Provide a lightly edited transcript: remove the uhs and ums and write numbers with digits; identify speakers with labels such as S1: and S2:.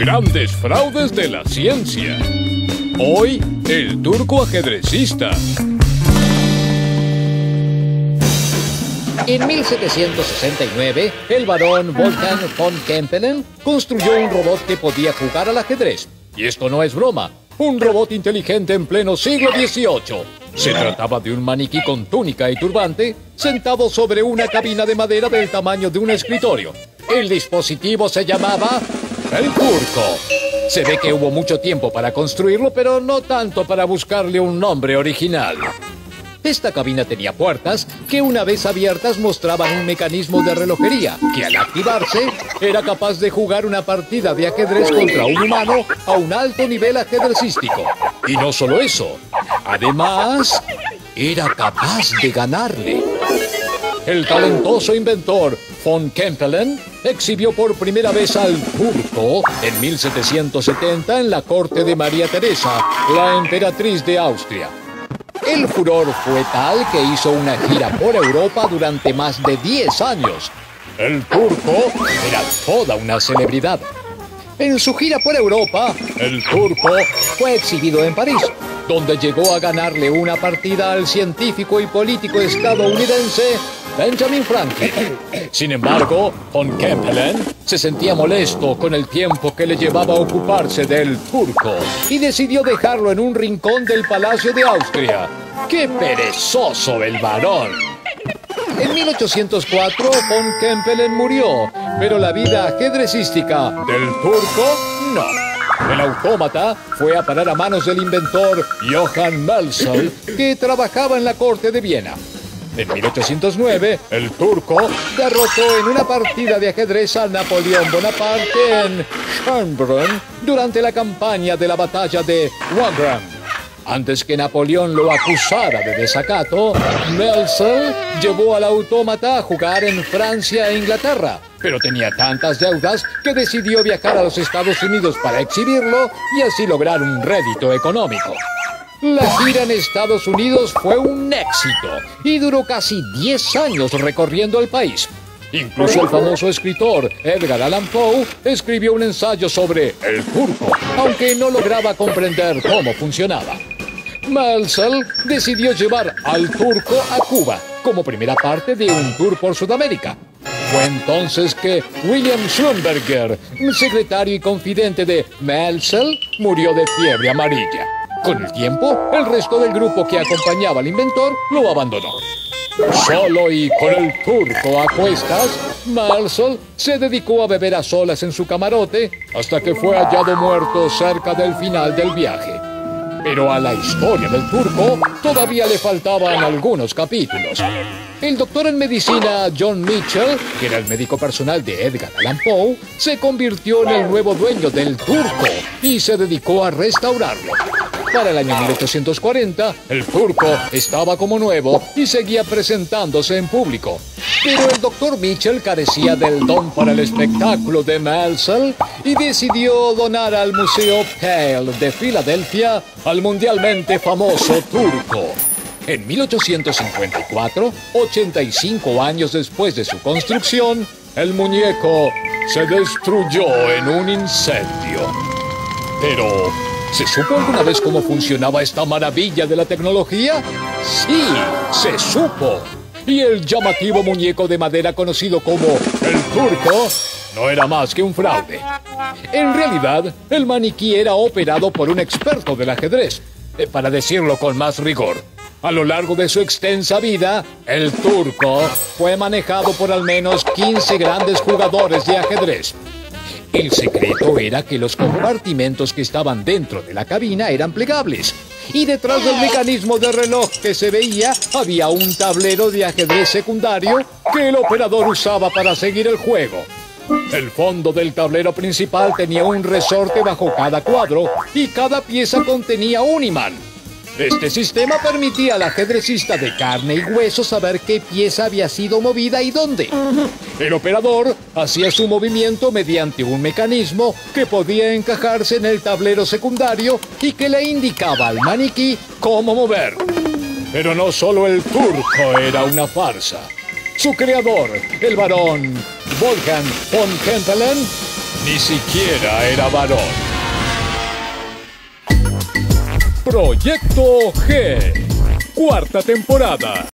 S1: Grandes fraudes de la ciencia. Hoy, el turco ajedrecista.
S2: En 1769, el barón Wolfgang von Kempelen construyó un robot que podía jugar al ajedrez. Y esto no es broma, un robot inteligente en pleno siglo XVIII. Se trataba de un maniquí con túnica y turbante, sentado sobre una cabina de madera del tamaño de un escritorio. El dispositivo se llamaba el Turco. Se ve que hubo mucho tiempo para construirlo, pero no tanto para buscarle un nombre original. Esta cabina tenía puertas que una vez abiertas mostraban un mecanismo de relojería que al activarse era capaz de jugar una partida de ajedrez contra un humano a un alto nivel ajedrecístico. Y no solo eso, además era capaz de ganarle. El talentoso inventor von Kempelen exhibió por primera vez al Turco en 1770 en la corte de María Teresa, la emperatriz de Austria. El furor fue tal que hizo una gira por Europa durante más de 10 años. El Turco era toda una celebridad. En su gira por Europa, el Turco fue exhibido en París, donde llegó a ganarle una partida al científico y político estadounidense Benjamin Franklin. Sin embargo, von Kempelen se sentía molesto con el tiempo que le llevaba a ocuparse del Turco y decidió dejarlo en un rincón del Palacio de Austria. ¡Qué perezoso el varón! En 1804, von Kempelen murió, pero la vida ajedrecística del Turco no. El autómata fue a parar a manos del inventor Johann Melsel, que trabajaba en la corte de Viena. En 1809, el Turco derrotó en una partida de ajedrez a Napoleón Bonaparte en Schönbrunn durante la campaña de la batalla de Wagram. Antes que Napoleón lo acusara de desacato, Melsel llevó al autómata a jugar en Francia e Inglaterra, pero tenía tantas deudas que decidió viajar a los Estados Unidos para exhibirlo y así lograr un rédito económico. La gira en Estados Unidos fue un éxito y duró casi 10 años recorriendo el país. Incluso el famoso escritor Edgar Allan Poe escribió un ensayo sobre el Turco, aunque no lograba comprender cómo funcionaba. Melsel decidió llevar al Turco a Cuba como primera parte de un tour por Sudamérica. Fue entonces que William Schlumberger, secretario y confidente de Melsel, murió de fiebre amarilla. Con el tiempo, el resto del grupo que acompañaba al inventor lo abandonó. Solo y con el Turco a cuestas, Melsel se dedicó a beber a solas en su camarote hasta que fue hallado muerto cerca del final del viaje. Pero a la historia del Turco todavía le faltaban algunos capítulos. El doctor en medicina John Mitchell, que era el médico personal de Edgar Allan Poe, se convirtió en el nuevo dueño del Turco y se dedicó a restaurarlo. Para el año 1840, el Turco estaba como nuevo y seguía presentándose en público. Pero el doctor Mitchell carecía del don para el espectáculo de Melsel y decidió donar al Museo Kehl de Filadelfia al mundialmente famoso Turco. En 1854, 85 años después de su construcción, el muñeco se destruyó en un incendio. Pero ¿se supo alguna vez cómo funcionaba esta maravilla de la tecnología? Sí, se supo. Y el llamativo muñeco de madera conocido como el Turco no era más que un fraude. En realidad, el maniquí era operado por un experto del ajedrez, para decirlo con más rigor. A lo largo de su extensa vida, el Turco fue manejado por al menos 15 grandes jugadores de ajedrez. El secreto era que los compartimentos que estaban dentro de la cabina eran plegables. Y detrás del mecanismo de reloj que se veía, había un tablero de ajedrez secundario que el operador usaba para seguir el juego. El fondo del tablero principal tenía un resorte bajo cada cuadro y cada pieza contenía un imán. Este sistema permitía al ajedrecista de carne y hueso saber qué pieza había sido movida y dónde. El operador hacía su movimiento mediante un mecanismo que podía encajarse en el tablero secundario y que le indicaba al maniquí cómo mover. Pero no solo el Turco era una farsa. Su creador, el barón Wolfgang von Kempelen,
S1: Ni siquiera era varón. Proyecto G. Cuarta temporada.